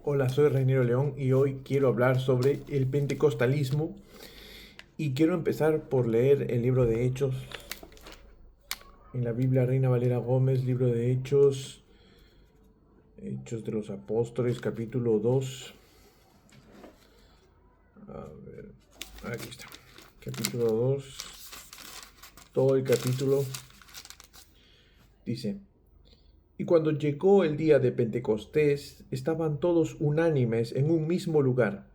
Hola, soy Reiniero León y hoy quiero hablar sobre el pentecostalismo y quiero empezar por leer el libro de Hechos. En la Biblia Reina Valera Gómez, libro de Hechos, Hechos de los Apóstoles, capítulo 2. A ver, aquí está. Capítulo 2, todo el capítulo dice: Y cuando llegó el día de Pentecostés, estaban todos unánimes en un mismo lugar.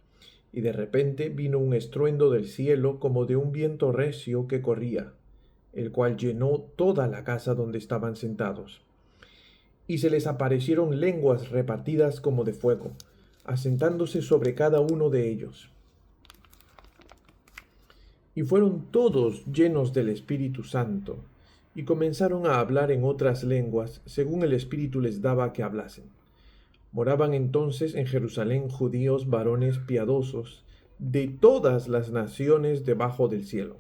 Y de repente vino un estruendo del cielo como de un viento recio que corría, el cual llenó toda la casa donde estaban sentados. Y se les aparecieron lenguas repartidas como de fuego, asentándose sobre cada uno de ellos. Y fueron todos llenos del Espíritu Santo, y comenzaron a hablar en otras lenguas, según el Espíritu les daba que hablasen. Moraban entonces en Jerusalén judíos varones piadosos, de todas las naciones debajo del cielo.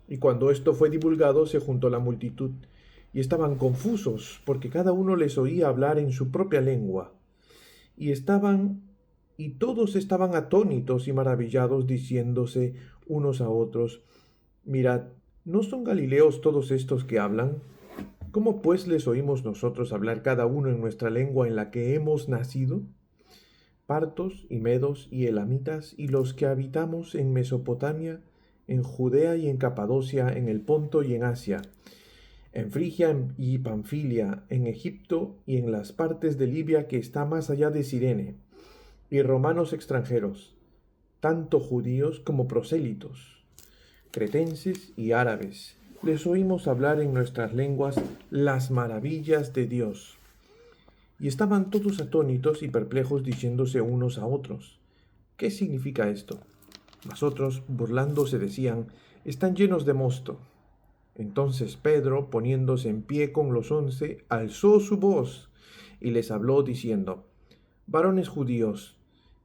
Y cuando esto fue divulgado, se juntó la multitud, y estaban confusos, porque cada uno les oía hablar en su propia lengua. Y todos estaban atónitos y maravillados, diciéndose unos a otros: Mirad, ¿no son galileos todos estos que hablan? ¿Cómo pues les oímos nosotros hablar cada uno en nuestra lengua en la que hemos nacido? Partos y medos y elamitas y los que habitamos en Mesopotamia, en Judea y en Capadocia, en el Ponto y en Asia, en Frigia y Panfilia, en Egipto y en las partes de Libia que está más allá de Cirene, y romanos extranjeros, tanto judíos como prosélitos, cretenses y árabes, les oímos hablar en nuestras lenguas las maravillas de Dios. Y estaban todos atónitos y perplejos, diciéndose unos a otros: ¿Qué significa esto? Mas otros, burlándose, decían: Están llenos de mosto. Entonces Pedro, poniéndose en pie con los 11, alzó su voz y les habló, diciendo: Varones judíos,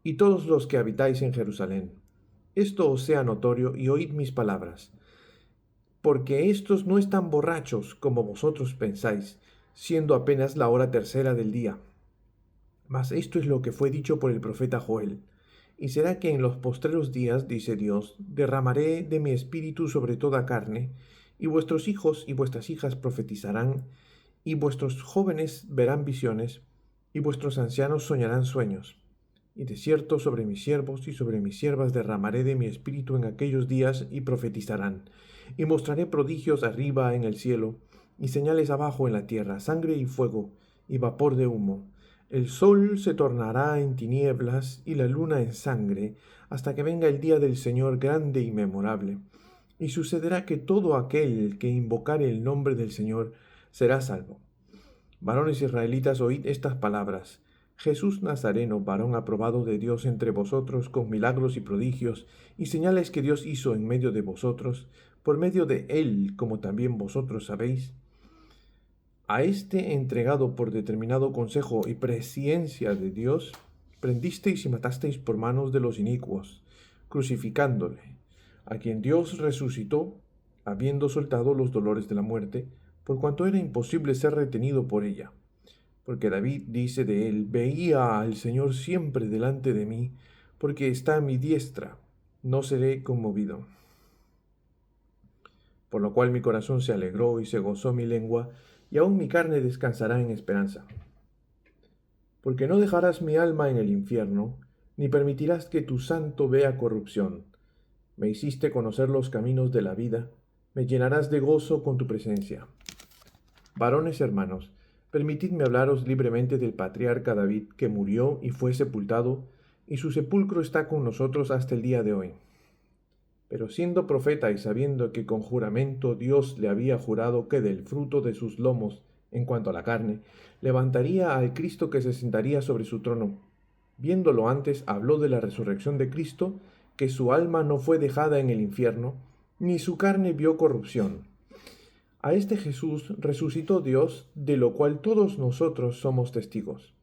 y todos los que habitáis en Jerusalén, esto os sea notorio, y oíd mis palabras, porque éstos no están borrachos, como vosotros pensáis, siendo apenas la hora tercera del día. Mas esto es lo que fue dicho por el profeta Joel. Y será que en los postreros días, dice Dios, derramaré de mi espíritu sobre toda carne, y vuestros hijos y vuestras hijas profetizarán, y vuestros jóvenes verán visiones, y vuestros ancianos soñarán sueños. Y de cierto sobre mis siervos y sobre mis siervas derramaré de mi espíritu en aquellos días, y profetizarán. Y mostraré prodigios arriba en el cielo, y señales abajo en la tierra, sangre y fuego, y vapor de humo. El sol se tornará en tinieblas y la luna en sangre, hasta que venga el día del Señor grande y memorable. Y sucederá que todo aquel que invocare el nombre del Señor será salvo. Varones israelitas, oíd estas palabras: Jesús Nazareno, varón aprobado de Dios entre vosotros, con milagros y prodigios, y señales que Dios hizo en medio de vosotros, por medio de él, como también vosotros sabéis. A este entregado por determinado consejo y presciencia de Dios, prendisteis y matasteis por manos de los inicuos, crucificándole, a quien Dios resucitó, habiendo soltado los dolores de la muerte, por cuanto era imposible ser retenido por ella. Porque David dice de él: Veía al Señor siempre delante de mí, porque está a mi diestra, no seré conmovido. Por lo cual mi corazón se alegró y se gozó mi lengua, y aun mi carne descansará en esperanza. Porque no dejarás mi alma en el infierno, ni permitirás que tu santo vea corrupción. Me hiciste conocer los caminos de la vida, me llenarás de gozo con tu presencia. Varones hermanos, permitidme hablaros libremente del patriarca David, que murió y fue sepultado, y su sepulcro está con nosotros hasta el día de hoy. Pero siendo profeta y sabiendo que con juramento Dios le había jurado que del fruto de sus lomos, en cuanto a la carne, levantaría al Cristo que se sentaría sobre su trono, viéndolo antes, habló de la resurrección de Cristo, que su alma no fue dejada en el infierno, ni su carne vio corrupción. A este Jesús resucitó Dios, de lo cual todos nosotros somos testigos.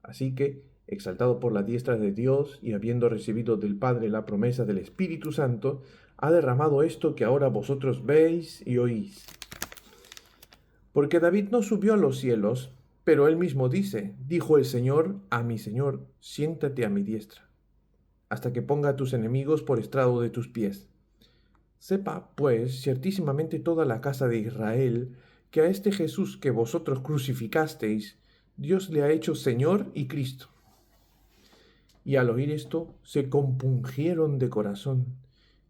Así que, exaltado por la diestra de Dios y habiendo recibido del Padre la promesa del Espíritu Santo, ha derramado esto que ahora vosotros veis y oís. Porque David no subió a los cielos, Pero él mismo dijo el Señor a mi Señor, siéntate a mi diestra, hasta que ponga a tus enemigos por estrado de tus pies. Sepa, pues, ciertísimamente toda la casa de Israel, que a este Jesús que vosotros crucificasteis, Dios le ha hecho Señor y Cristo. Y al oír esto, se compungieron de corazón,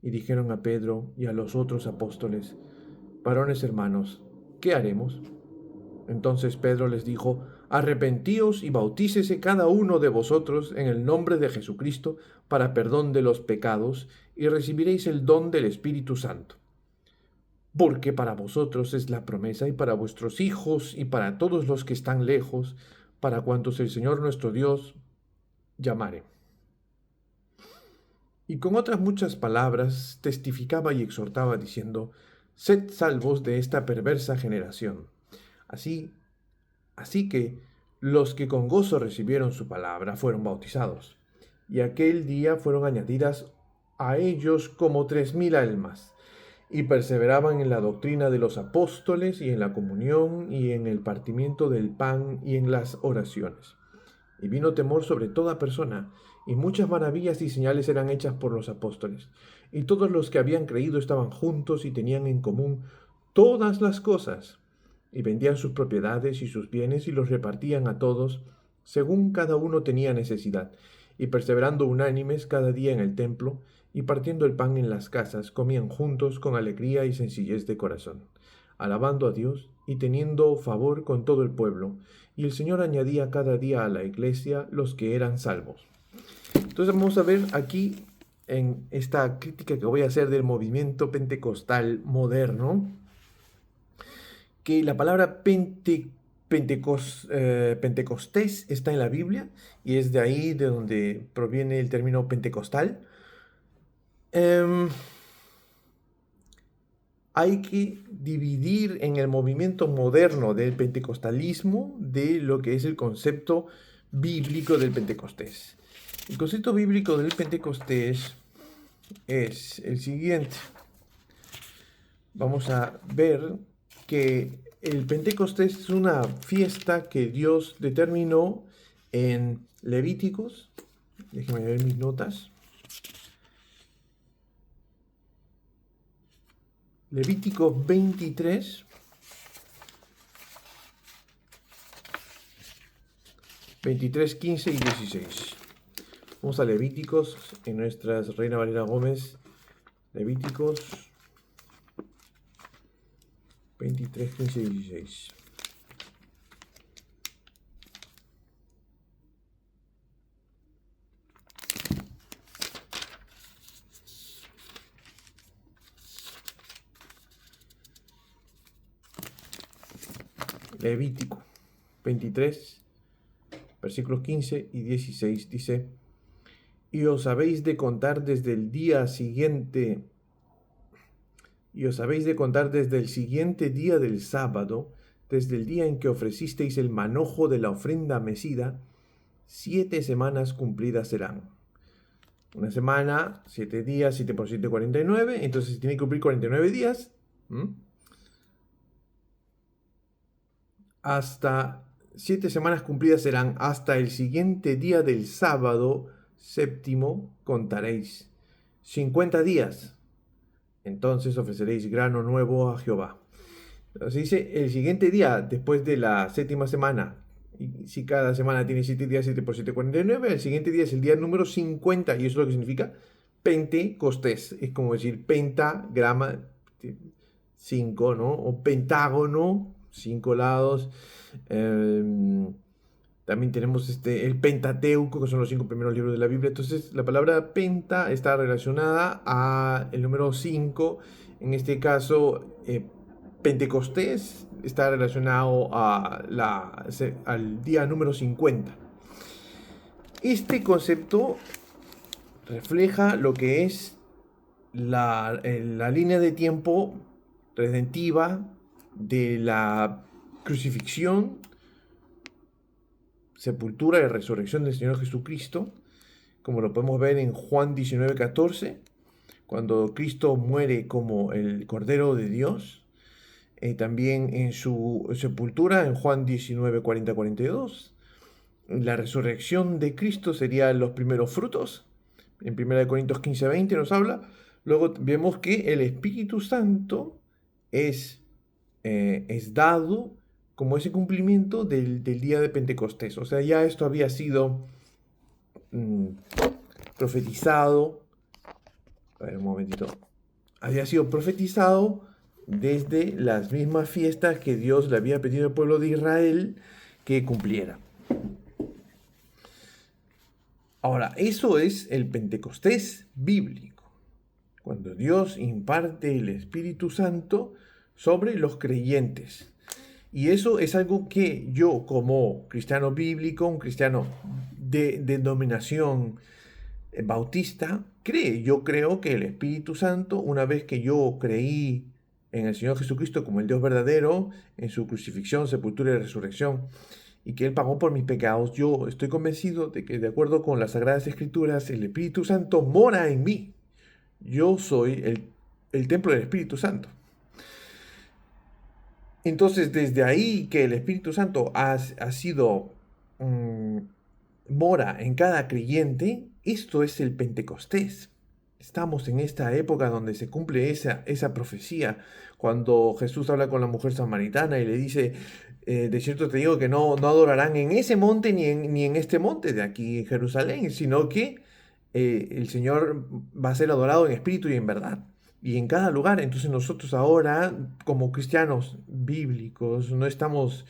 y dijeron a Pedro y a los otros apóstoles, varones hermanos, ¿qué haremos? Entonces Pedro les dijo, arrepentíos y bautícese cada uno de vosotros en el nombre de Jesucristo para perdón de los pecados, y recibiréis el don del Espíritu Santo. Porque para vosotros es la promesa, y para vuestros hijos, y para todos los que están lejos, para cuantos el Señor nuestro Dios llamare. Y con otras muchas palabras testificaba y exhortaba diciendo, sed salvos de esta perversa generación. Así que los que con gozo recibieron su palabra fueron bautizados, y aquel día fueron añadidas a ellos como 3000 almas, y perseveraban en la doctrina de los apóstoles, y en la comunión, y en el partimiento del pan, y en las oraciones. Y vino temor sobre toda persona, y muchas maravillas y señales eran hechas por los apóstoles. Y todos los que habían creído estaban juntos y tenían en común todas las cosas, y vendían sus propiedades y sus bienes y los repartían a todos, según cada uno tenía necesidad. Y perseverando unánimes cada día en el templo, y partiendo el pan en las casas, comían juntos con alegría y sencillez de corazón, alabando a Dios y teniendo favor con todo el pueblo. Y el Señor añadía cada día a la iglesia los que eran salvos. Entonces vamos a ver aquí en esta crítica que voy a hacer del movimiento pentecostal moderno, que la palabra Pentecostés está en la Biblia, y es de ahí de donde proviene el término pentecostal. Hay que dividir en el movimiento moderno del pentecostalismo de lo que es el concepto bíblico del Pentecostés. El concepto bíblico del Pentecostés es el siguiente. Vamos a ver que el Pentecostés es una fiesta que Dios determinó en Levíticos. Déjenme ver mis notas. Levítico 23, 15 y 16. Vamos a Levíticos en nuestras Reina Valera Gómez. Levíticos 23, 15 y 16. Levítico 23, versículos 15 y 16 dice, y os habéis de contar desde el siguiente día del sábado, desde el día en que ofrecisteis el manojo de la ofrenda mecida, 7 semanas cumplidas serán. Una semana, 7 días, 7 por 7, 49, entonces tiene que cumplir 49 días. Hasta 7 semanas cumplidas serán, hasta el siguiente día del sábado séptimo contaréis 50 días. Entonces ofreceréis grano nuevo a Jehová. Se dice el siguiente día después de la séptima semana. Y si cada semana tiene 7 días, 7 por 7, 49, el siguiente día es el día número 50, y eso es lo que significa Pentecostés. Es como decir pentagrama, 5, ¿no? O pentágono, 5 lados. También tenemos el Pentateuco, que son los 5 primeros libros de la Biblia. Entonces, la palabra penta está relacionada al número 5. En este caso, Pentecostés está relacionado al día número 50. Este concepto refleja lo que es la línea de tiempo redentiva de la crucifixión, sepultura y resurrección del Señor Jesucristo, como lo podemos ver en Juan 19:14, cuando Cristo muere como el Cordero de Dios. también en su sepultura, en Juan 19, 40, 42. La resurrección de Cristo sería los primeros frutos. En 1 Corintios 15, 20 nos habla. Luego vemos que el Espíritu Santo es dado como ese cumplimiento del día de Pentecostés. O sea, ya esto había sido mm, profetizado. A ver, un momentito. Había sido profetizado desde las mismas fiestas que Dios le había pedido al pueblo de Israel que cumpliera. Ahora, eso es el Pentecostés bíblico, cuando Dios imparte el Espíritu Santo sobre los creyentes. Y eso es algo que yo, como cristiano bíblico, un cristiano de denominación bautista, cree. Yo creo que el Espíritu Santo, una vez que yo creí en el Señor Jesucristo como el Dios verdadero, en su crucifixión, sepultura y resurrección, y que Él pagó por mis pecados, yo estoy convencido de que, de acuerdo con las Sagradas Escrituras, el Espíritu Santo mora en mí. Yo soy el templo del Espíritu Santo. Entonces, desde ahí que el Espíritu Santo ha sido, mora en cada creyente, esto es el Pentecostés. Estamos en esta época donde se cumple esa profecía, cuando Jesús habla con la mujer samaritana y le dice, de cierto te digo que no adorarán en ese monte ni en este monte de aquí en Jerusalén, sino que el Señor va a ser adorado en espíritu y en verdad y en cada lugar. Entonces nosotros ahora, como cristianos bíblicos, no estamos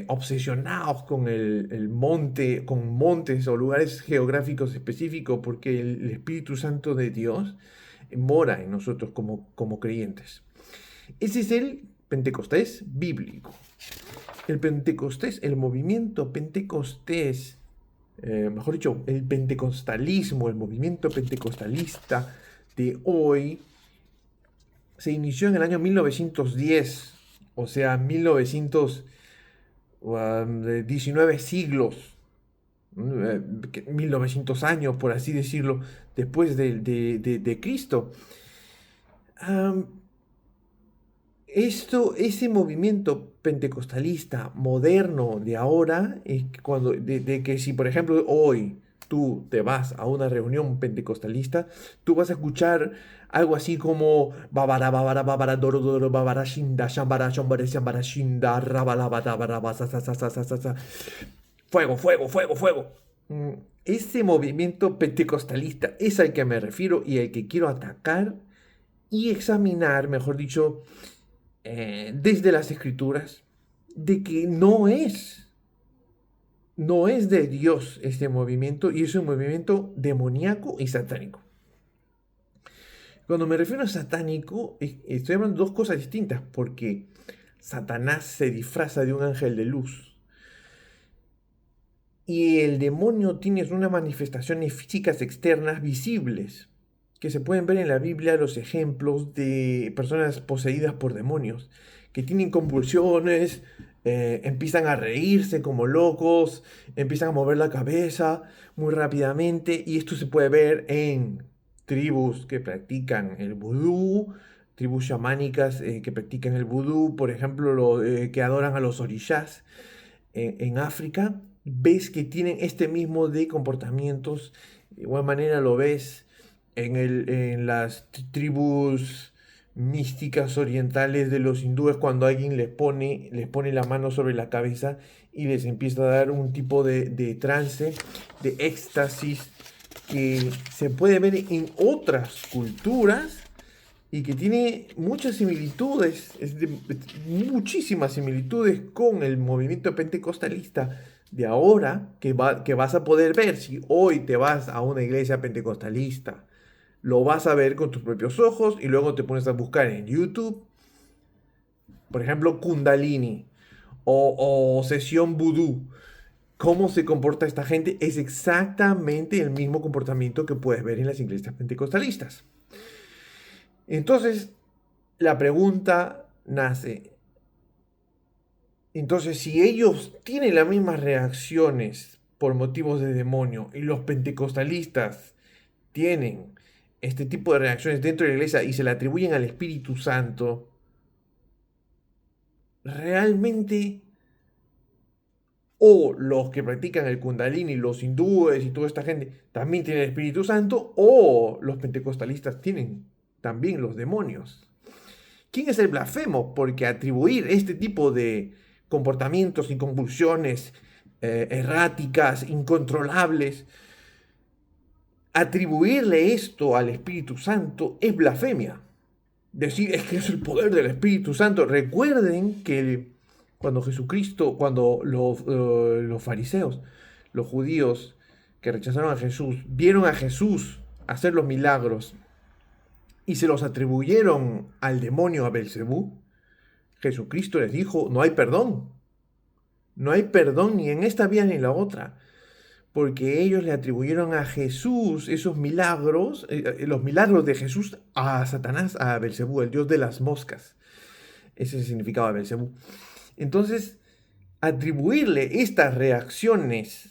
obsesionados con el monte, con montes o lugares geográficos específicos, porque el Espíritu Santo de Dios mora en nosotros como creyentes. Ese es el Pentecostés bíblico. El Pentecostés, el movimiento Pentecostés, mejor dicho, el pentecostalismo, el movimiento pentecostalista de hoy, se inició en el año 1910, o sea, 19 siglos, 1900 años, por así decirlo, después de Cristo. Ese movimiento pentecostalista moderno de ahora, de que si por ejemplo hoy tú te vas a una reunión pentecostalista, tú vas a escuchar algo así como babara babara babara doro doro babara shinda shambara shambara shambara shinda rabala babara basa sa sa sa sa sa sa. Fuego, fuego, fuego, fuego. Ese movimiento pentecostalista es al que me refiero y al que quiero atacar y examinar, mejor dicho, desde las escrituras, de que no es de Dios este movimiento y es un movimiento demoníaco y satánico. Cuando me refiero a satánico, estoy hablando de dos cosas distintas, porque Satanás se disfraza de un ángel de luz y el demonio tiene unas manifestaciones físicas externas visibles, que se pueden ver en la Biblia los ejemplos de personas poseídas por demonios, que tienen convulsiones, empiezan a reírse como locos, empiezan a mover la cabeza muy rápidamente, y esto se puede ver en tribus que practican el vudú, tribus chamánicas que practican el vudú, por ejemplo, que adoran a los orishas en África. Ves que tienen este mismo de comportamientos, de igual manera lo ves en las tribus místicas orientales de los hindúes, cuando alguien les pone la mano sobre la cabeza y les empieza a dar un tipo de trance, de éxtasis, que se puede ver en otras culturas y que tiene muchas similitudes, muchísimas similitudes con el movimiento pentecostalista de ahora, que vas a poder ver si hoy te vas a una iglesia pentecostalista. Lo vas a ver con tus propios ojos y luego te pones a buscar en YouTube, por ejemplo, Kundalini o sesión vudú. ¿Cómo se comporta esta gente? Es exactamente el mismo comportamiento que puedes ver en las iglesias pentecostalistas. Entonces, la pregunta nace. Entonces, si ellos tienen las mismas reacciones por motivos de demonio y los pentecostalistas tienen este tipo de reacciones dentro de la iglesia y se le atribuyen al Espíritu Santo, realmente o los que practican el Kundalini, los hindúes y toda esta gente, también tienen el Espíritu Santo, o los pentecostalistas tienen también los demonios. ¿Quién es el blasfemo? Porque atribuir este tipo de comportamientos y convulsiones erráticas, incontrolables, atribuirle esto al Espíritu Santo es blasfemia. Decir es que es el poder del Espíritu Santo. Recuerden que cuando Jesucristo, cuando los fariseos, los judíos que rechazaron a Jesús, vieron a Jesús hacer los milagros y se los atribuyeron al demonio, a Belcebú, Jesucristo les dijo, no hay perdón. No hay perdón ni en esta vida ni en la otra. Porque ellos le atribuyeron a Jesús esos milagros, los milagros de Jesús a Satanás, a Belcebú, el dios de las moscas. Ese es el significado de Belcebú. Entonces, atribuirle estas reacciones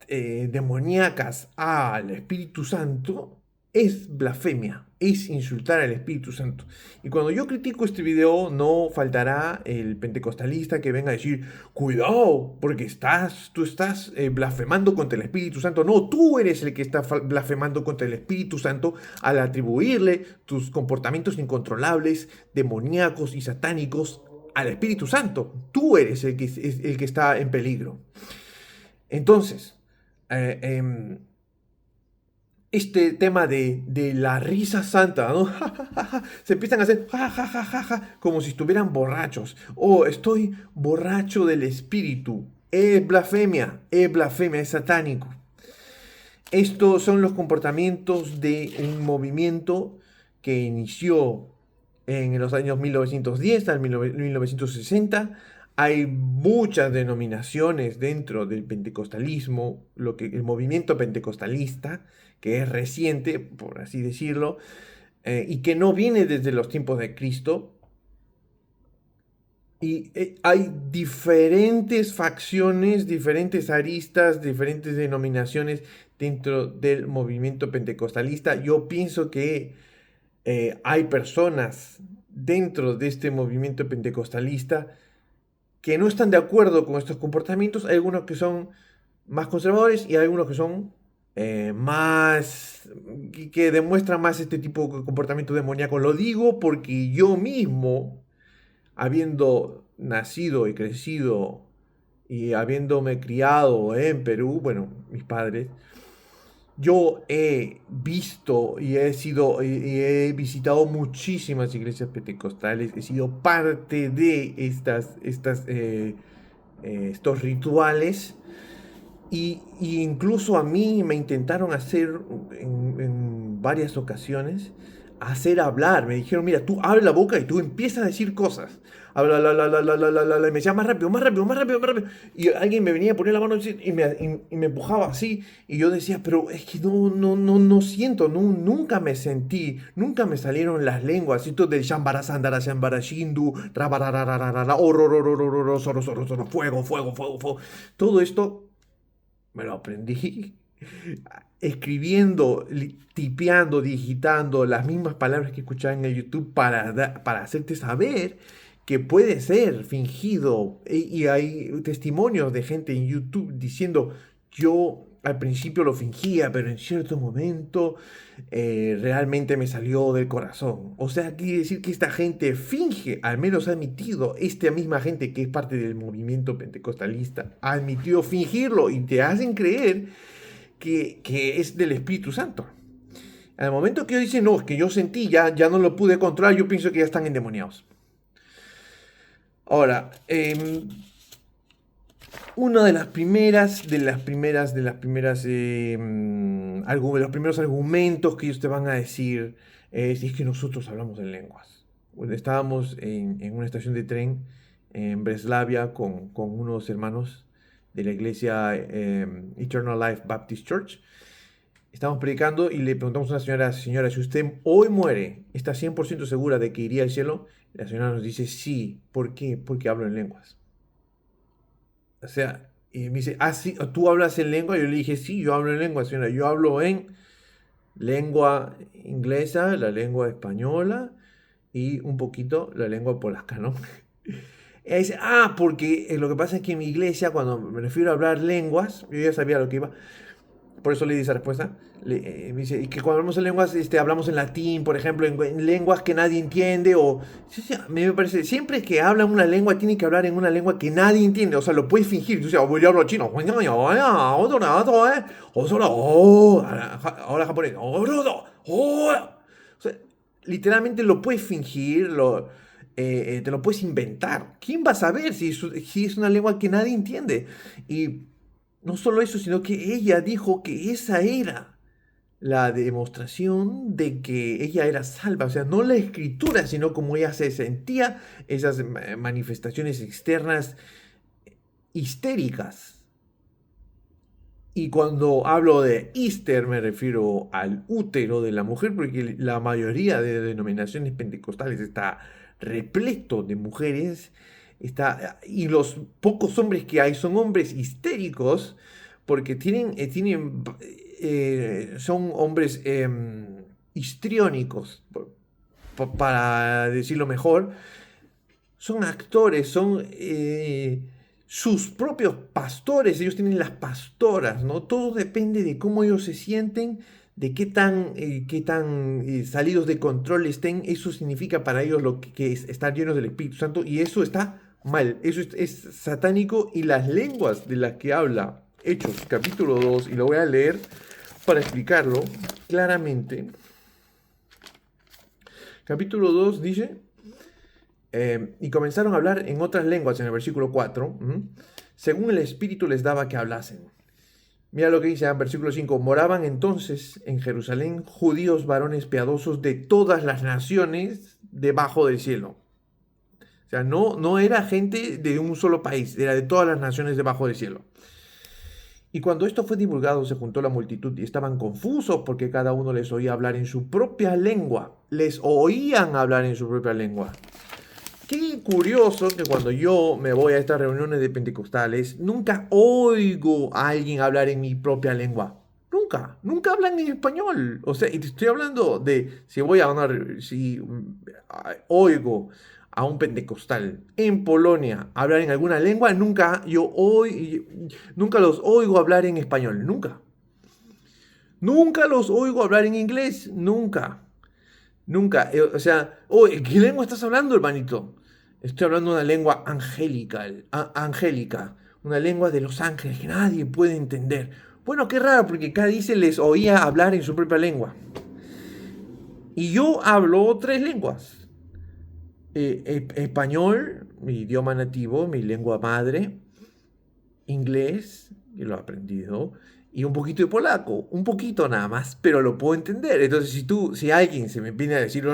demoníacas al Espíritu Santo es blasfemia, es insultar al Espíritu Santo. Y cuando yo critico este video, no faltará el pentecostalista que venga a decir, cuidado, porque tú estás blasfemando contra el Espíritu Santo. No, tú eres el que está blasfemando contra el Espíritu Santo al atribuirle tus comportamientos incontrolables, demoníacos y satánicos al Espíritu Santo. Tú eres el que está en peligro. Entonces, este tema de la risa santa, ¿no? Se empiezan a hacer como si estuvieran borrachos. Oh, estoy borracho del espíritu. Es blasfemia, es satánico. Estos son los comportamientos de un movimiento que inició en los años 1910 al 1960. Hay muchas denominaciones dentro del pentecostalismo, el movimiento pentecostalista, que es reciente, por así decirlo, y que no viene desde los tiempos de Cristo. Y hay diferentes facciones, diferentes aristas, diferentes denominaciones dentro del movimiento pentecostalista. Yo pienso que hay personas dentro de este movimiento pentecostalista que no están de acuerdo con estos comportamientos. Hay algunos que son más conservadores y hay algunos que son que demuestran más este tipo de comportamiento demoníaco. Lo digo porque yo mismo, habiendo nacido y crecido y habiéndome criado en Perú, bueno, mis padres, yo he visto y he visitado muchísimas iglesias pentecostales, he sido parte de estos rituales y incluso a mí me intentaron hacer en varias ocasiones, hacer hablar. Me dijeron, mira, tú abre la boca y tú empiezas a decir cosas. Habla, y me decía más rápido, más rápido, más rápido, más rápido. Y alguien me venía a poner la mano y me empujaba así. Y yo decía, pero es que no siento, nunca me sentí, nunca me salieron las lenguas. Esto del shambara, sandara, shambara, shindu, rabararararara, fuego, fuego, fuego, fuego. Todo esto me lo aprendí escribiendo, tipeando, digitando las mismas palabras que escuchaba en el YouTube para hacerte saber que puede ser fingido. Y hay testimonios de gente en YouTube diciendo, yo al principio lo fingía, pero en cierto momento realmente me salió del corazón. O sea, quiere decir que esta gente finge, al menos ha admitido, esta misma gente que es parte del movimiento pentecostalista, ha admitido fingirlo y te hacen creer que es del Espíritu Santo. Al momento que ellos dicen, no, es que yo sentí, ya no lo pude controlar, yo pienso que ya están endemoniados. Ahora, una de los primeros argumentos que ellos te van a decir es que nosotros hablamos en lenguas. Bueno, estábamos en una estación de tren en Breslavia con unos hermanos de la iglesia Eternal Life Baptist Church. Estábamos predicando y le preguntamos a una señora, si usted hoy muere, ¿está 100% segura de que iría al cielo? La señora nos dice, sí. ¿Por qué? Porque hablo en lenguas. O sea, y me dice, sí, ¿tú hablas en lengua? Yo le dije, sí, yo hablo en lengua, señora. Yo hablo en lengua inglesa, la lengua española y un poquito la lengua polaca, ¿no? Ella dice, porque lo que pasa es que en mi iglesia, cuando me refiero a hablar lenguas, yo ya sabía lo que iba, por eso le di esa respuesta. Me dice, y que cuando hablamos en lenguas, hablamos en latín, por ejemplo, en lenguas que nadie entiende, o... Sí, sí, a mí me parece, siempre que hablan una lengua, tiene que hablar en una lengua que nadie entiende, o sea, lo puedes fingir. O sea, voy a hablar chino, ahora japonés, o sea, literalmente lo puedes fingir, te lo puedes inventar. ¿Quién va a saber si es una lengua que nadie entiende? Y no solo eso, sino que ella dijo que esa era la demostración de que ella era salva. O sea, no la escritura, sino como ella se sentía, esas manifestaciones externas histéricas. Y cuando hablo de Easter me refiero al útero de la mujer, porque la mayoría de denominaciones pentecostales está repleto de mujeres, y los pocos hombres que hay son hombres histéricos, porque son hombres histriónicos, para decirlo mejor. Son actores, son sus propios pastores, ellos tienen las pastoras, ¿no? Todo depende de cómo ellos se sienten, de qué tan salidos de control estén. Eso significa para ellos lo que es estar llenos del Espíritu Santo, y eso está mal, eso es satánico. Y las lenguas de las que habla Hechos capítulo 2, y lo voy a leer para explicarlo claramente. Capítulo 2 dice... y comenzaron a hablar en otras lenguas en el versículo 4, según el Espíritu les daba que hablasen. Mira lo que dice en versículo 5. Moraban entonces en Jerusalén judíos varones piadosos de todas las naciones debajo del cielo. O sea, no era gente de un solo país, era de todas las naciones debajo del cielo. Y cuando esto fue divulgado, se juntó la multitud y estaban confusos porque cada uno les oía hablar en su propia lengua. Les oían hablar en su propia lengua. Qué curioso que cuando yo me voy a estas reuniones de pentecostales, nunca oigo a alguien hablar en mi propia lengua. Nunca hablan en español. O sea, y te estoy hablando de si oigo a un pentecostal en Polonia hablar en alguna lengua, nunca los oigo hablar en español, nunca. Nunca los oigo hablar en inglés, nunca. Nunca. O sea, ¿qué lengua estás hablando, hermanito? Estoy hablando una lengua angélica, una lengua de los ángeles que nadie puede entender. Bueno, qué raro, porque cada dice les oía hablar en su propia lengua. Y yo hablo 3 lenguas. Español, mi idioma nativo, mi lengua madre. Inglés, que lo he aprendido. Y un poquito de polaco, un poquito nada más, pero lo puedo entender. Entonces, si alguien se me viene a decir, yo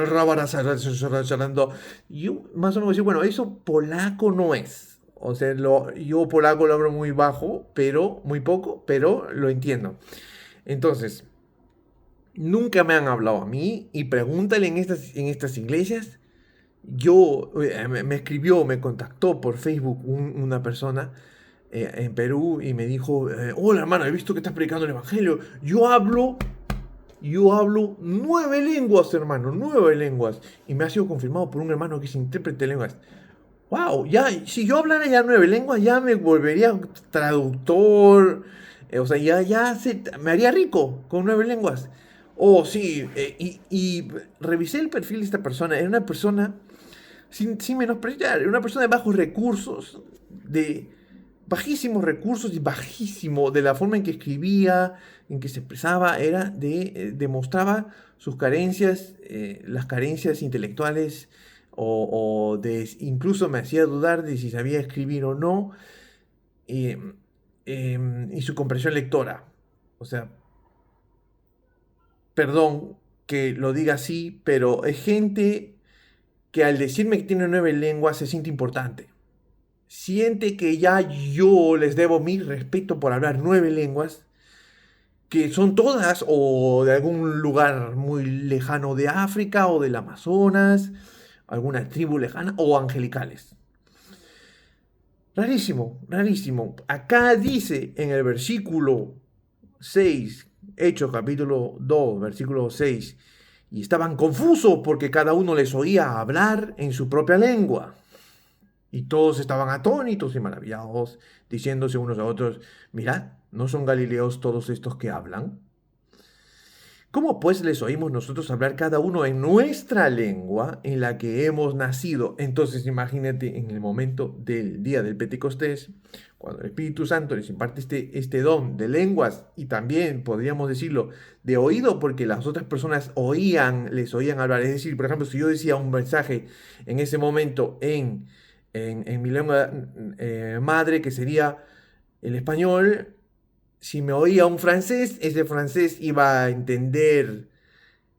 más o menos decir, bueno, eso polaco no es. O sea, yo polaco lo hablo muy bajo, pero muy poco, pero lo entiendo. Entonces, nunca me han hablado a mí, y pregúntale en estas iglesias. Me contactó por Facebook una persona en Perú, y me dijo, hola hermano, he visto que estás predicando el Evangelio. Yo hablo 9 lenguas, hermano, 9 lenguas. Y me ha sido confirmado por un hermano que es intérprete de lenguas. Wow, ya, si yo hablara ya 9 lenguas, ya me volvería traductor. O sea, me haría rico con 9 lenguas. Oh, sí, y revisé el perfil de esta persona. Era una persona, sin menospreciar, era una persona de bajos recursos, de bajísimos recursos, y bajísimo de la forma en que escribía, en que se expresaba. Demostraba sus carencias, las carencias intelectuales, incluso me hacía dudar de si sabía escribir o no, eh, y su comprensión lectora. O sea, perdón que lo diga así, pero es gente que al decirme que tiene 9 lenguas se siente importante. Siente que ya yo les debo mi respeto por hablar 9 lenguas, que son todas o de algún lugar muy lejano de África o del Amazonas, alguna tribu lejana, o angelicales. Rarísimo, rarísimo. Acá dice en el versículo 6, Hechos capítulo 2, versículo 6, y estaban confusos porque cada uno les oía hablar en su propia lengua. Y todos estaban atónitos y maravillados, diciéndose unos a otros, mirad, ¿no son galileos todos estos que hablan? ¿Cómo pues les oímos nosotros hablar cada uno en nuestra lengua en la que hemos nacido? Entonces imagínate en el momento del día del Pentecostés, cuando el Espíritu Santo les imparte este don de lenguas y también podríamos decirlo de oído porque las otras personas les oían hablar. Es decir, por ejemplo, si yo decía un mensaje en ese momento en mi lengua madre, que sería el español, si me oía un francés, ese francés iba a entender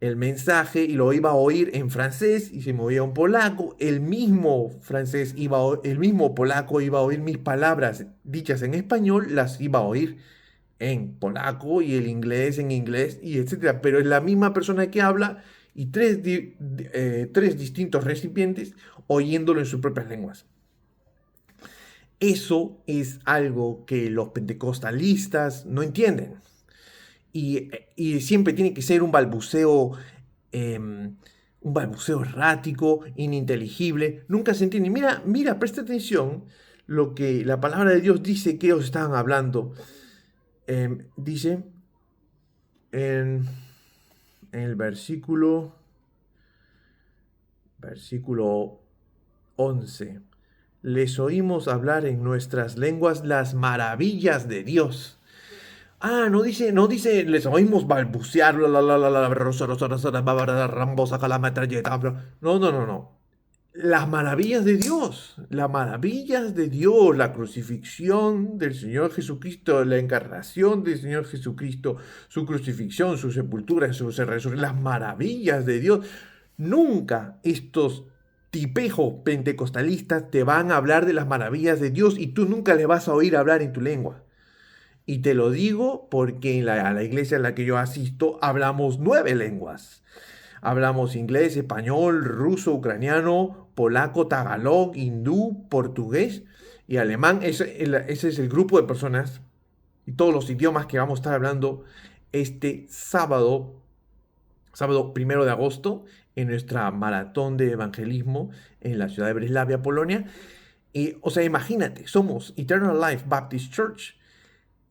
el mensaje y lo iba a oír en francés, y si me oía un polaco, el mismo francés el mismo polaco iba a oír mis palabras dichas en español, las iba a oír en polaco, y el inglés en inglés, y etcétera. Pero es la misma persona que habla y tres distintos recipientes oyéndolo en sus propias lenguas. Eso es algo que los pentecostalistas no entienden. Y siempre tiene que ser un balbuceo errático, ininteligible. Nunca se entiende. Mira, mira, presta atención lo que la palabra de Dios dice que ellos estaban hablando. Dice en, en el versículo 11. Les oímos hablar en nuestras lenguas las maravillas de Dios. Ah, no dice, les oímos balbucear, Rambo saca la metralleta. No, no, no, no. Las maravillas de Dios, la crucifixión del Señor Jesucristo, la encarnación del Señor Jesucristo, su crucifixión, su sepultura, su resurrección, las maravillas de Dios. Nunca estos tipejos pentecostalistas te van a hablar de las maravillas de Dios y tú nunca les vas a oír hablar en tu lengua. Y te lo digo porque a la iglesia en la que yo asisto hablamos 9 lenguas. Hablamos inglés, español, ruso, ucraniano, polaco, tagalog, hindú, portugués y alemán. Ese es el grupo de personas y todos los idiomas que vamos a estar hablando este sábado 1 de agosto, en nuestra maratón de evangelismo en la ciudad de Breslavia, Polonia. Y, o sea, imagínate, somos Eternal Life Baptist Church.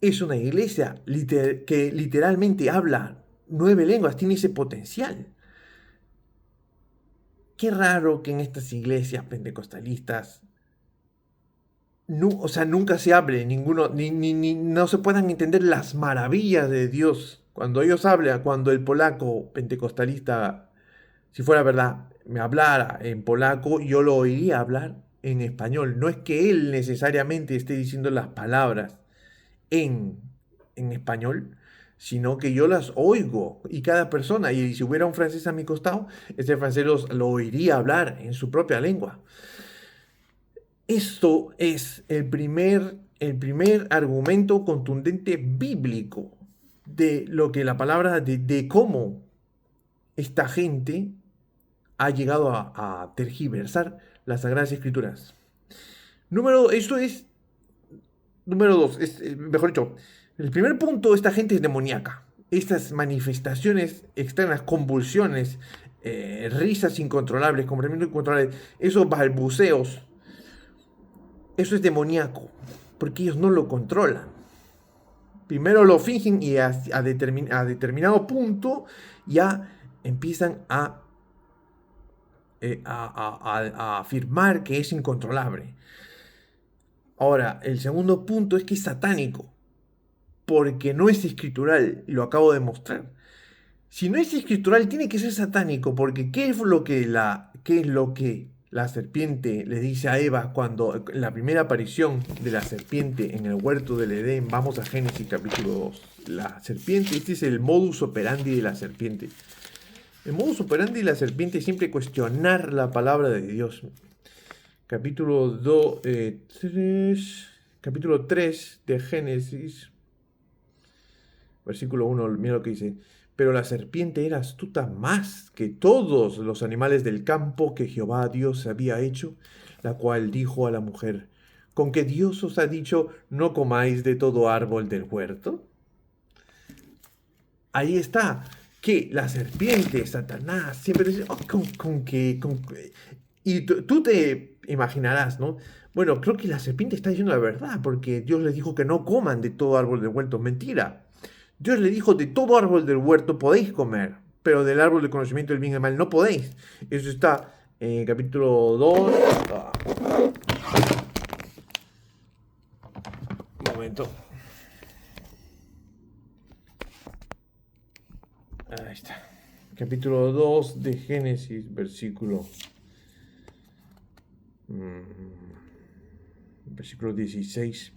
Es una iglesia que literalmente habla 9 lenguas, tiene ese potencial. Qué raro que en estas iglesias pentecostalistas o sea, nunca se hable, no se puedan entender las maravillas de Dios. Cuando ellos hablan, cuando el polaco pentecostalista, si fuera verdad, me hablara en polaco, yo lo oiría hablar en español. No es que él necesariamente esté diciendo las palabras en, en español, sino que yo las oigo y cada persona, y si hubiera un francés a mi costado, ese francés lo oiría hablar en su propia lengua. Esto es el primer argumento contundente bíblico de lo que la palabra, de cómo esta gente ha llegado a tergiversar las Sagradas Escrituras. Esto es número 2, mejor dicho, el primer punto, esta gente es demoníaca. Estas manifestaciones externas, convulsiones, risas incontrolables, comportamientos incontrolables, esos balbuceos, eso es demoníaco, porque ellos no lo controlan. Primero lo fingen y a determinado punto ya empiezan a afirmar que es incontrolable. Ahora, el segundo punto es que es satánico, porque no es escritural, y lo acabo de mostrar. Si no es escritural, tiene que ser satánico, porque ¿qué es lo que la serpiente le dice a Eva cuando la primera aparición de la serpiente en el huerto del Edén? Vamos a Génesis capítulo 2. La serpiente, este es el modus operandi de la serpiente. El modus operandi de la serpiente es siempre cuestionar la palabra de Dios. Capítulo 3 de Génesis, versículo 1, mira lo que dice. Pero la serpiente era astuta más que todos los animales del campo que Jehová Dios había hecho, la cual dijo a la mujer: ¿con qué Dios os ha dicho, no comáis de todo árbol del huerto? Ahí está, que la serpiente, Satanás, siempre dice, y imaginarás, ¿no? Bueno, creo que la serpiente está diciendo la verdad, porque Dios les dijo que no coman de todo árbol del huerto. Mentira. Dios le dijo, de todo árbol del huerto podéis comer, pero del árbol del conocimiento del bien y del mal no podéis. Eso está en capítulo 2. Un momento. Ahí está. Capítulo 2 de Génesis, versículo 16.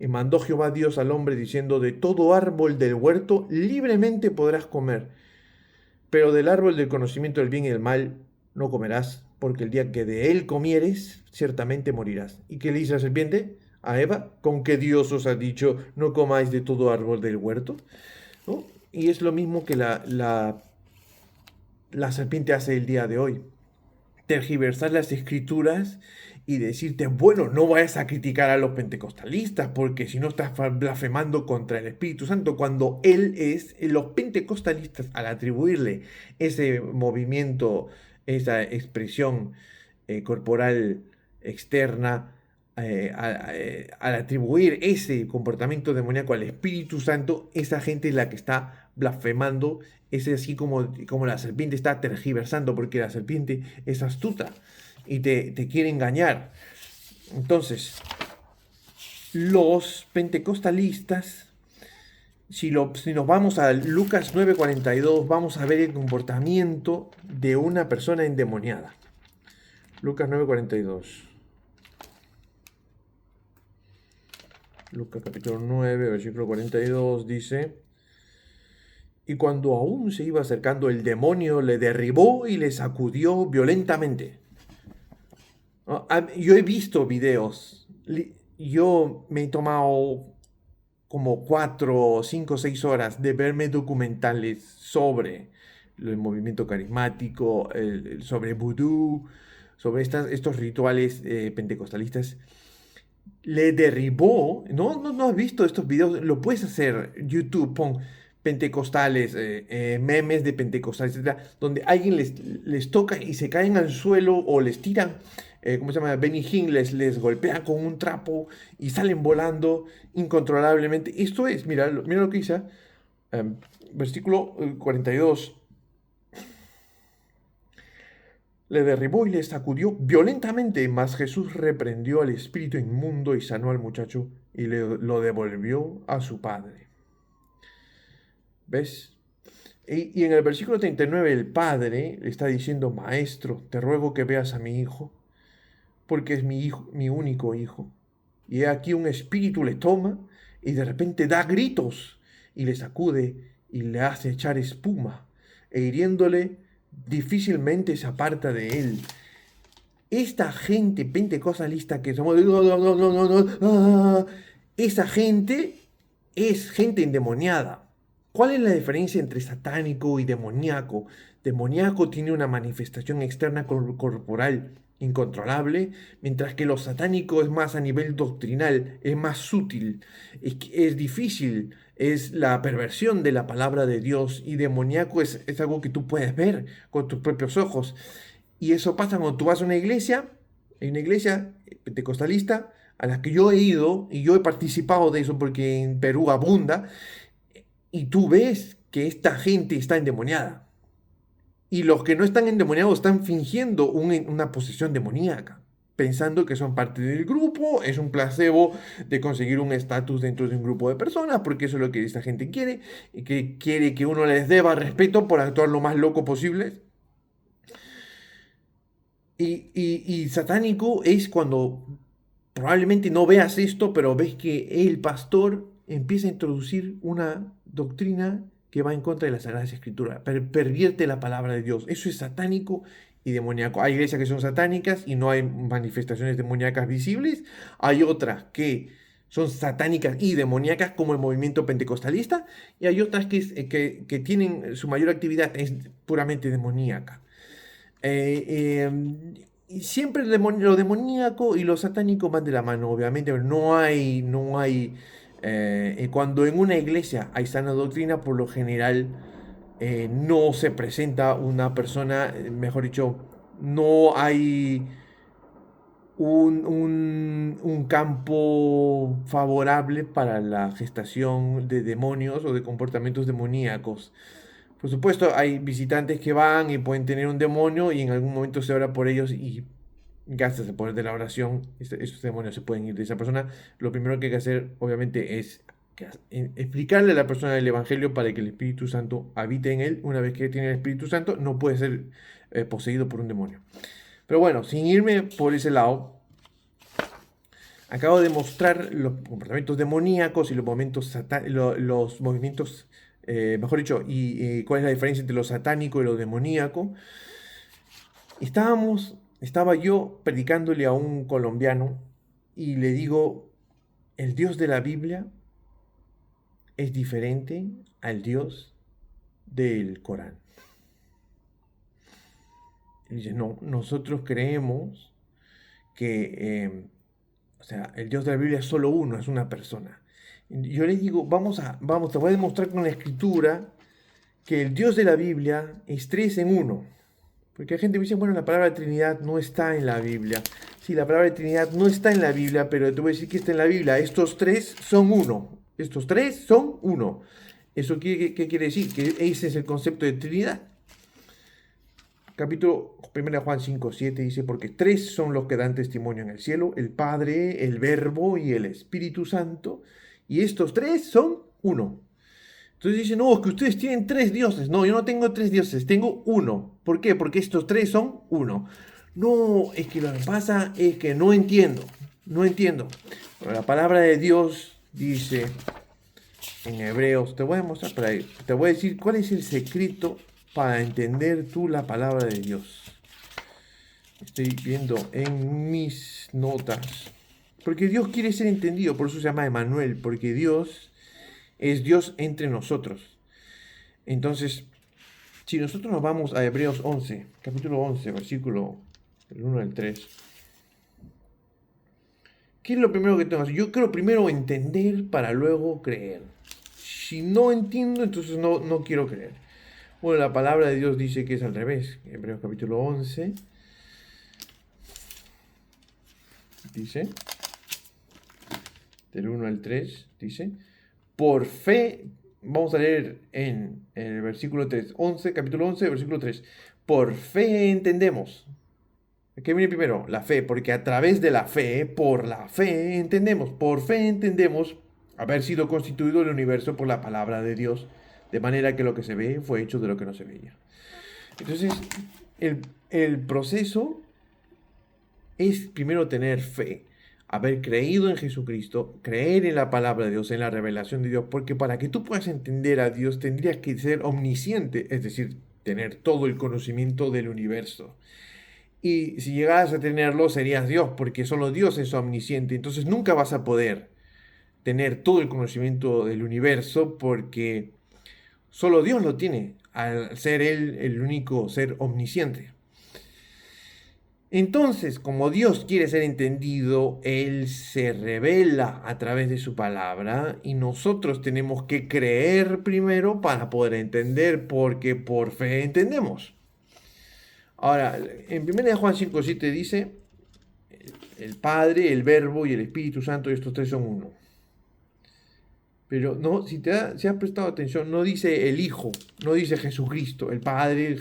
Y mandó Jehová Dios al hombre diciendo, de todo árbol del huerto libremente podrás comer, pero del árbol del conocimiento del bien y del mal no comerás, porque el día que de él comieres, ciertamente morirás. ¿Y qué le dice la serpiente a Eva? ¿Con qué Dios os ha dicho, no comáis de todo árbol del huerto? ¿No? Y es lo mismo que la serpiente hace el día de hoy. Tergiversar las escrituras y decirte, bueno, no vayas a criticar a los pentecostalistas porque si no estás blasfemando contra el Espíritu Santo, cuando los pentecostalistas, al atribuirle ese movimiento, esa expresión corporal externa, al atribuir ese comportamiento demoníaco al Espíritu Santo, esa gente es la que está blasfemando. Es así como la serpiente está tergiversando, porque la serpiente es astuta y te quiere engañar. Entonces, los pentecostalistas, si nos vamos a Lucas 9:42, vamos a ver el comportamiento de una persona endemoniada. Lucas 9:42. Lucas capítulo 9, versículo 42 dice: y cuando aún se iba acercando, el demonio le derribó y le sacudió violentamente. Yo he visto videos, yo me he tomado como 4, 5, 6 horas de verme documentales sobre el movimiento carismático, sobre vudú, sobre estos rituales pentecostalistas. Le derribó. ¿No has visto estos videos? Lo puedes hacer. YouTube, pon pentecostales, memes de pentecostales, etcétera, donde alguien les toca y se caen al suelo o les tiran, ¿cómo se llama? Benny Hinn les golpea con un trapo y salen volando incontrolablemente. Esto es, mira lo que dice, versículo 42. Le derribó y le sacudió violentamente, mas Jesús reprendió al espíritu inmundo y sanó al muchacho y lo devolvió a su padre. ¿Ves? Y en el versículo 39 el padre le está diciendo, maestro, te ruego que veas a mi hijo, porque es mi hijo, mi único hijo. Y he aquí un espíritu le toma y de repente da gritos y le sacude y le hace echar espuma, e hiriéndole difícilmente se aparta de él. Esta gente pentecostalista que somos, esa gente es gente endemoniada. ¿Cuál es la diferencia entre satánico y demoníaco? Demoníaco tiene una manifestación externa corporal incontrolable, mientras que lo satánico es más a nivel doctrinal, es más sutil, es difícil, es la perversión de la palabra de Dios, y demoníaco es algo que tú puedes ver con tus propios ojos. Y eso pasa cuando tú vas a una iglesia, hay una iglesia pentecostalista a la que yo he ido y yo he participado de eso porque en Perú abunda, y tú ves que esta gente está endemoniada. Y los que no están endemoniados están fingiendo una posesión demoníaca, pensando que son parte del grupo, es un placebo de conseguir un estatus dentro de un grupo de personas, porque eso es lo que esta gente quiere, y que quiere que uno les deba respeto por actuar lo más loco posible. Y satánico es cuando probablemente no veas esto, pero ves que el pastor empieza a introducir una doctrina que va en contra de las Sagradas Escrituras, pervierte la palabra de Dios. Eso es satánico y demoníaco. Hay iglesias que son satánicas y no hay manifestaciones demoníacas visibles. Hay otras que son satánicas y demoníacas, como el movimiento pentecostalista, y hay otras que tienen su mayor actividad es puramente demoníaca. Y siempre lo demoníaco y lo satánico van de la mano, obviamente. Cuando en una iglesia hay sana doctrina, por lo general no se presenta una persona, mejor dicho, no hay un campo favorable para la gestación de demonios o de comportamientos demoníacos. Por supuesto, hay visitantes que van y pueden tener un demonio y en algún momento se ora por ellos y gastas el poder de la oración. Estos demonios se pueden ir de esa persona. Lo primero que hay que hacer, obviamente, es explicarle a la persona el Evangelio para que el Espíritu Santo habite en él. Una vez que tiene el Espíritu Santo, no puede ser poseído por un demonio. Pero bueno, sin irme por ese lado, acabo de mostrar los comportamientos demoníacos y los los movimientos, mejor dicho, y cuál es la diferencia entre lo satánico y lo demoníaco. Estaba yo predicándole a un colombiano y le digo, el Dios de la Biblia es diferente al Dios del Corán. Y dice, no, nosotros creemos que, o sea, el Dios de la Biblia es solo uno, es una persona. Y yo le digo, vamos, te voy a demostrar con la escritura que el Dios de la Biblia es tres en uno. Porque la gente me dice, bueno, la palabra Trinidad no está en la Biblia. Sí, la palabra Trinidad no está en la Biblia, pero te voy a decir que está en la Biblia. Estos tres son uno. Estos tres son uno. ¿Eso qué quiere decir? Que ese es el concepto de Trinidad. Capítulo 1 Juan 5, 7 dice, porque tres son los que dan testimonio en el cielo, el Padre, el Verbo y el Espíritu Santo, y estos tres son uno. Entonces dicen, no, es que ustedes tienen tres dioses. No, yo no tengo tres dioses, tengo uno. ¿Por qué? Porque estos tres son uno. No, es que lo que pasa es que no entiendo. Pero la palabra de Dios dice en Hebreos, te voy a mostrar por ahí, te voy a decir cuál es el secreto para entender tú la palabra de Dios. Estoy viendo en mis notas. Porque Dios quiere ser entendido, por eso se llama Emmanuel, porque Dios es Dios entre nosotros. Entonces, si nosotros nos vamos a Hebreos 11, capítulo 11, versículo del 1 al 3. ¿Qué es lo primero que tengo que hacer? Yo quiero primero entender para luego creer. Si no entiendo, entonces no quiero creer. Bueno, la palabra de Dios dice que es al revés. Hebreos capítulo 11 dice, del 1 al 3, dice, por fe, vamos a leer en el versículo 3, 11, capítulo 11, versículo 3, por fe entendemos. ¿Qué viene primero? La fe, porque a través de la fe, por fe entendemos haber sido constituido el universo por la palabra de Dios, de manera que lo que se ve fue hecho de lo que no se veía. Entonces, el proceso es primero tener fe, haber creído en Jesucristo, creer en la palabra de Dios, en la revelación de Dios, porque para que tú puedas entender a Dios tendrías que ser omnisciente, es decir, tener todo el conocimiento del universo. Y si llegaras a tenerlo, serías Dios, porque solo Dios es omnisciente. Entonces nunca vas a poder tener todo el conocimiento del universo, porque solo Dios lo tiene, al ser Él el único ser omnisciente. Entonces, como Dios quiere ser entendido, Él se revela a través de su palabra y nosotros tenemos que creer primero para poder entender, porque por fe entendemos. Ahora, en 1 Juan 5:7 dice, el Padre, el Verbo y el Espíritu Santo, y estos tres son uno. Pero no, si has prestado atención, no dice el Hijo, no dice Jesucristo, el Padre,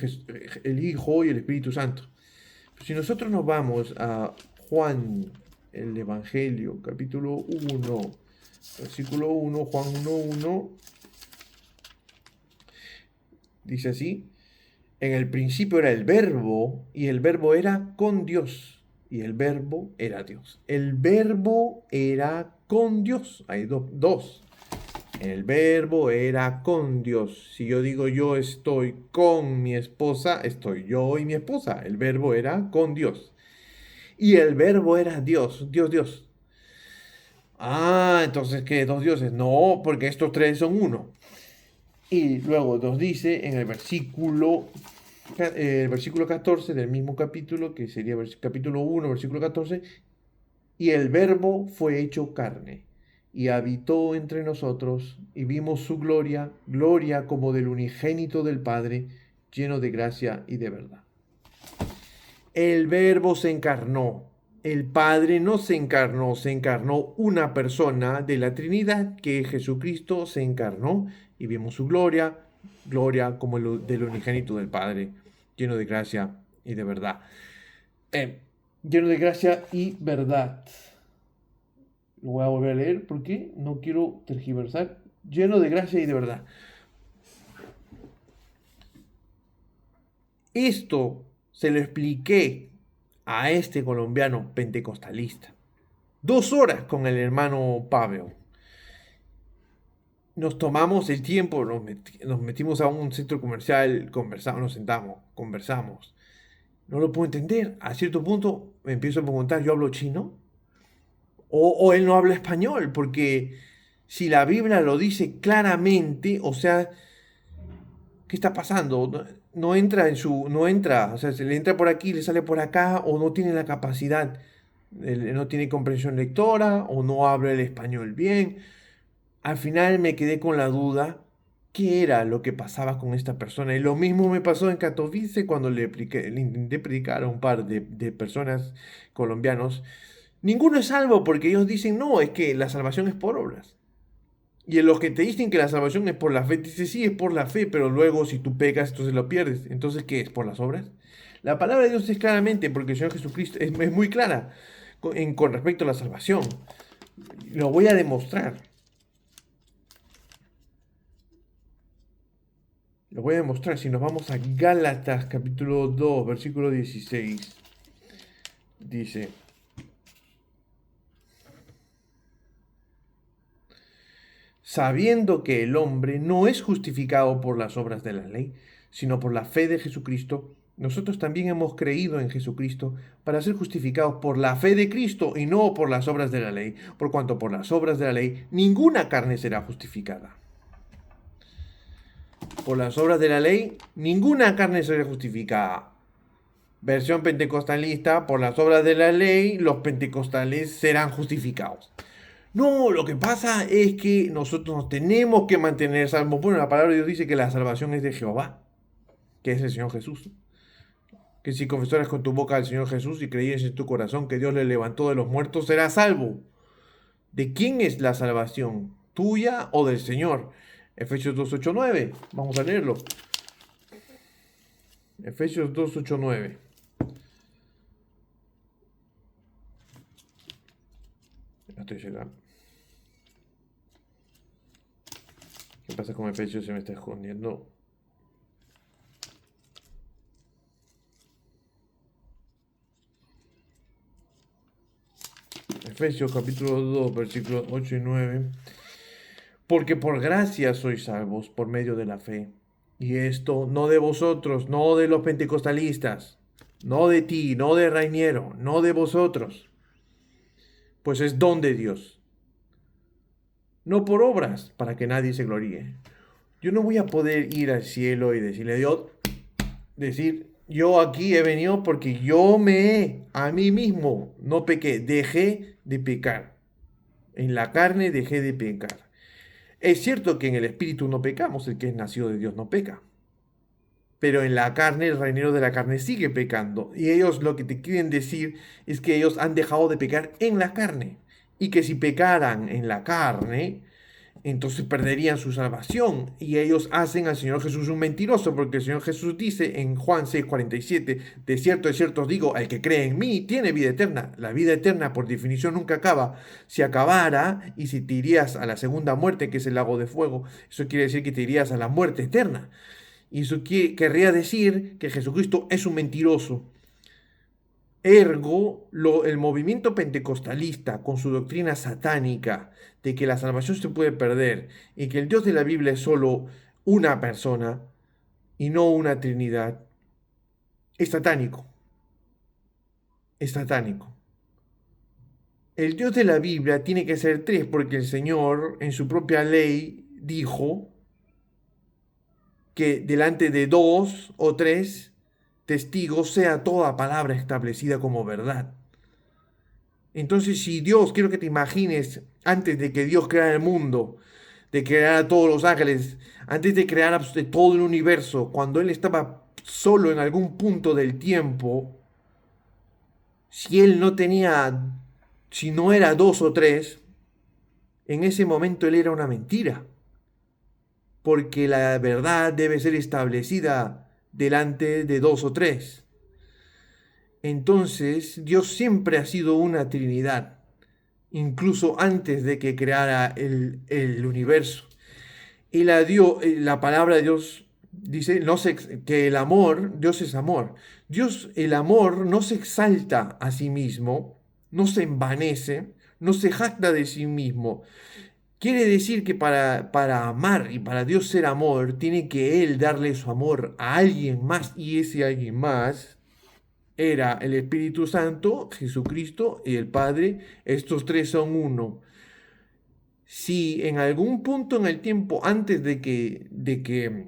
el Hijo y el Espíritu Santo. Pero si nosotros nos vamos a Juan, el Evangelio, capítulo 1, versículo 1, Juan 1:1, dice así, en el principio era el Verbo, y el Verbo era con Dios, y el Verbo era Dios. El Verbo era con Dios. Hay dos. El Verbo era con Dios. Si yo digo yo estoy con mi esposa, estoy yo y mi esposa. El Verbo era con Dios. Y el Verbo era Dios, Dios. Ah, entonces, ¿qué? ¿Dos dioses? No, porque estos tres son uno. Y luego nos dice en el versículo 14 del mismo capítulo, que sería capítulo 1, versículo 14, y el Verbo fue hecho carne, y habitó entre nosotros, y vimos su gloria, gloria como del unigénito del Padre, lleno de gracia y de verdad. El Verbo se encarnó el Padre no se encarnó una persona de la Trinidad, que es Jesucristo, se encarnó y vimos su gloria, gloria como del unigénito del Padre, lleno de gracia y de verdad. Lleno de gracia y verdad. Lo voy a volver a leer porque no quiero tergiversar. Lleno de gracia y de verdad. Esto se lo expliqué a este colombiano pentecostalista. 2 horas con el hermano Pavel. Nos tomamos el tiempo, nos metimos a un centro comercial, conversamos, nos sentamos, conversamos. No lo puedo entender. A cierto punto me empiezo a preguntar, ¿yo hablo chino? O él no habla español, porque si la Biblia lo dice claramente, o sea, ¿qué está pasando? No entra no entra, o sea, se le entra por aquí, le sale por acá, o no tiene la capacidad, no tiene comprensión lectora, o no habla el español bien. Al final me quedé con la duda, ¿qué era lo que pasaba con esta persona? Y lo mismo me pasó en Katowice cuando le intenté predicar a un par de personas colombianos. Ninguno es salvo porque ellos dicen, no, es que la salvación es por obras. Y en los que te dicen que la salvación es por la fe, dice, sí, es por la fe, pero luego si tú pecas, entonces lo pierdes. Entonces, ¿qué es? ¿Por las obras? La palabra de Dios es claramente, porque el Señor Jesucristo es muy clara con respecto a la salvación. Lo voy a demostrar. Lo voy a demostrar si nos vamos a Gálatas capítulo 2, versículo 16. Dice, sabiendo que el hombre no es justificado por las obras de la ley, sino por la fe de Jesucristo, nosotros también hemos creído en Jesucristo para ser justificados por la fe de Cristo y no por las obras de la ley, por cuanto por las obras de la ley ninguna carne será justificada. Por las obras de la ley ninguna carne será justificada. Versión pentecostalista, por las obras de la ley los pentecostales serán justificados. No, lo que pasa es que nosotros nos tenemos que mantener salvos. Bueno, la palabra de Dios dice que la salvación es de Jehová, que es el Señor Jesús. Que si confesaras con tu boca al Señor Jesús y creyeres en tu corazón que Dios le levantó de los muertos, serás salvo. ¿De quién es la salvación? ¿Tuya o del Señor? Efesios 2, 8, 9. Vamos a leerlo. Efesios 2, 8, 9. Ya estoy llegando. ¿Qué pasa con Efesios? Se me está escondiendo. Efesios capítulo 2, versículos 8 y 9. Porque por gracia sois salvos por medio de la fe. Y esto no de vosotros, no de los pentecostalistas, no de ti, no de Rainiero, no de vosotros. Pues es don de Dios. No por obras, para que nadie se gloríe. Yo no voy a poder ir al cielo y decirle a Dios, yo aquí he venido porque yo a mí mismo, no pequé, dejé de pecar. En la carne dejé de pecar. Es cierto que en el espíritu no pecamos, el que es nacido de Dios no peca. Pero en la carne, el reinero de la carne sigue pecando. Y ellos lo que te quieren decir es que ellos han dejado de pecar en la carne. Y que si pecaran en la carne, entonces perderían su salvación. Y ellos hacen al Señor Jesús un mentiroso, porque el Señor Jesús dice en Juan 6:47, de cierto os digo, el que cree en mí tiene vida eterna. La vida eterna por definición nunca acaba. Si acabara y si te irías a la segunda muerte, que es el lago de fuego, eso quiere decir que te irías a la muerte eterna. Y eso querría decir que Jesucristo es un mentiroso. Ergo, el movimiento pentecostalista, con su doctrina satánica de que la salvación se puede perder y que el Dios de la Biblia es solo una persona y no una trinidad, es satánico. Es satánico. El Dios de la Biblia tiene que ser tres porque el Señor en su propia ley dijo que delante de 2 o 3 testigos sea toda palabra establecida como verdad. Entonces, si Dios, quiero que te imagines, antes de que Dios creara el mundo, de crear a todos los ángeles, antes de crear todo el universo, cuando Él estaba solo en algún punto del tiempo, Si él no tenía, si no era dos o tres, en ese momento él era una mentira, porque la verdad debe ser establecida delante de dos o tres. Entonces, Dios siempre ha sido una Trinidad, incluso antes de que creara el universo. Y la palabra de Dios dice que el amor, Dios es amor. Dios, el amor no se exalta a sí mismo, no se envanece, no se jacta de sí mismo. Quiere decir que para amar y para Dios ser amor, tiene que Él darle su amor a alguien más, y ese alguien más era el Espíritu Santo, Jesucristo y el Padre. Estos tres son uno. Si en algún punto en el tiempo, antes de que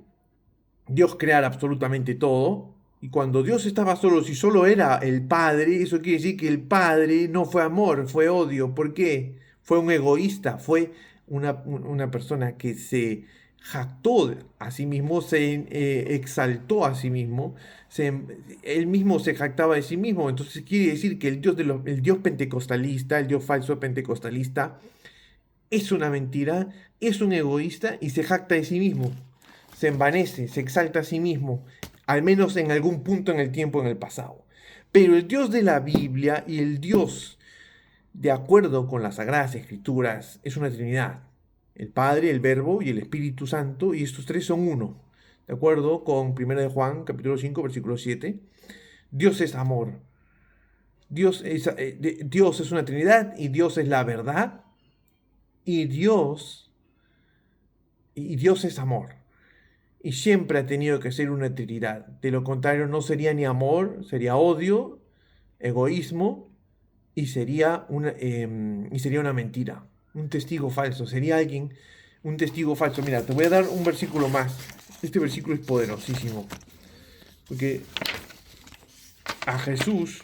Dios creara absolutamente todo, y cuando Dios estaba solo, si solo era el Padre, eso quiere decir que el Padre no fue amor, fue odio. ¿Por qué? Fue un egoísta, fue una persona que se jactó a sí mismo, se exaltó a sí mismo, él mismo se jactaba de sí mismo. Entonces quiere decir que el Dios pentecostalista, el Dios falso pentecostalista, es una mentira, es un egoísta y se jacta de sí mismo, se envanece, se exalta a sí mismo, al menos en algún punto en el tiempo, en el pasado. Pero el Dios de la Biblia y el Dios, de acuerdo con las Sagradas Escrituras, es una Trinidad. El Padre, el Verbo y el Espíritu Santo, y estos tres son uno. De acuerdo con 1 de Juan, capítulo 5, versículo 7. Dios es amor. Dios es una Trinidad y Dios es la verdad. Y Dios, y Dios es amor. Y siempre ha tenido que ser una trinidad. De lo contrario, no sería ni amor, sería odio, egoísmo y sería una mentira. Un testigo falso. Sería un testigo falso. Mira, te voy a dar un versículo más. Este versículo es poderosísimo. Porque a Jesús,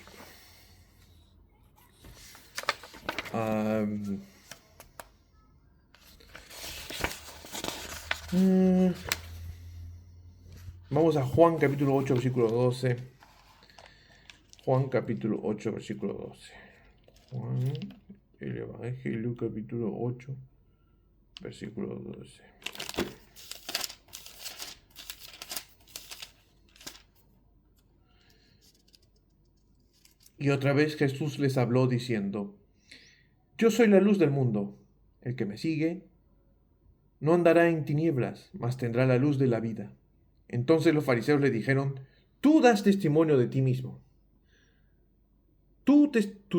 vamos a Juan capítulo 8, versículo 12. Juan capítulo 8, versículo 12. Juan, el Evangelio capítulo 8, versículo 12. Y otra vez Jesús les habló diciendo: Yo soy la luz del mundo. El que me sigue no andará en tinieblas, mas tendrá la luz de la vida. Entonces los fariseos le dijeron: Tú das testimonio de ti mismo. Tu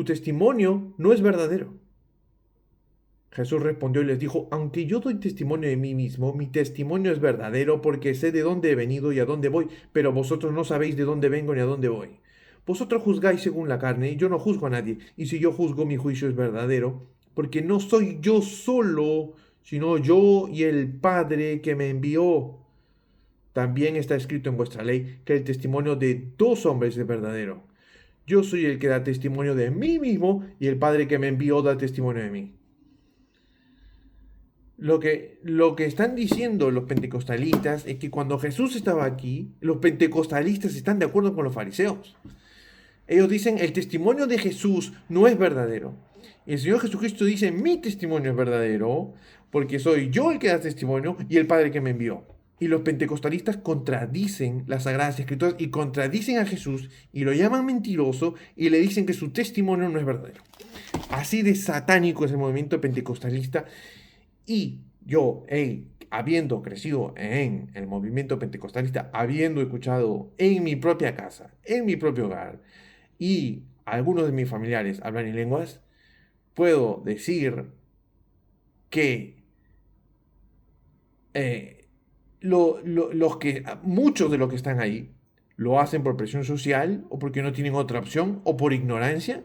testimonio no es verdadero. Jesús respondió y les dijo: Aunque yo doy testimonio de mí mismo, mi testimonio es verdadero, porque sé de dónde he venido y a dónde voy, pero vosotros no sabéis de dónde vengo ni a dónde voy. Vosotros juzgáis según la carne, y yo no juzgo a nadie, y si yo juzgo, mi juicio es verdadero, porque no soy yo solo, sino yo y el Padre que me envió. También está escrito en vuestra ley que el testimonio de dos hombres es verdadero. Yo soy el que da testimonio de mí mismo, y el Padre que me envió da testimonio de mí. Lo que están diciendo los pentecostalistas es que cuando Jesús estaba aquí, los pentecostalistas están de acuerdo con los fariseos. Ellos dicen: el testimonio de Jesús no es verdadero. Y el Señor Jesucristo dice: mi testimonio es verdadero, porque soy yo el que da testimonio y el Padre que me envió. Y los pentecostalistas contradicen las Sagradas Escrituras y contradicen a Jesús y lo llaman mentiroso y le dicen que su testimonio no es verdadero. Así de satánico es el movimiento pentecostalista. Y yo, habiendo crecido en el movimiento pentecostalista, habiendo escuchado en mi propia casa, en mi propio hogar, y algunos de mis familiares hablan en lenguas, puedo decir que muchos de los que están ahí lo hacen por presión social o porque no tienen otra opción o por ignorancia,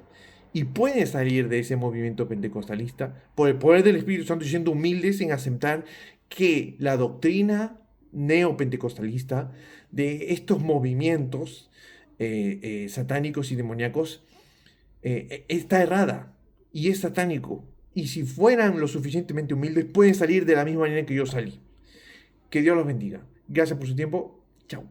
y pueden salir de ese movimiento pentecostalista por el poder del Espíritu Santo, siendo humildes en aceptar que la doctrina neopentecostalista de estos movimientos satánicos y demoníacos está errada y es satánico. Y si fueran lo suficientemente humildes, pueden salir de la misma manera que yo salí. Que Dios los bendiga. Gracias por su tiempo. Chao.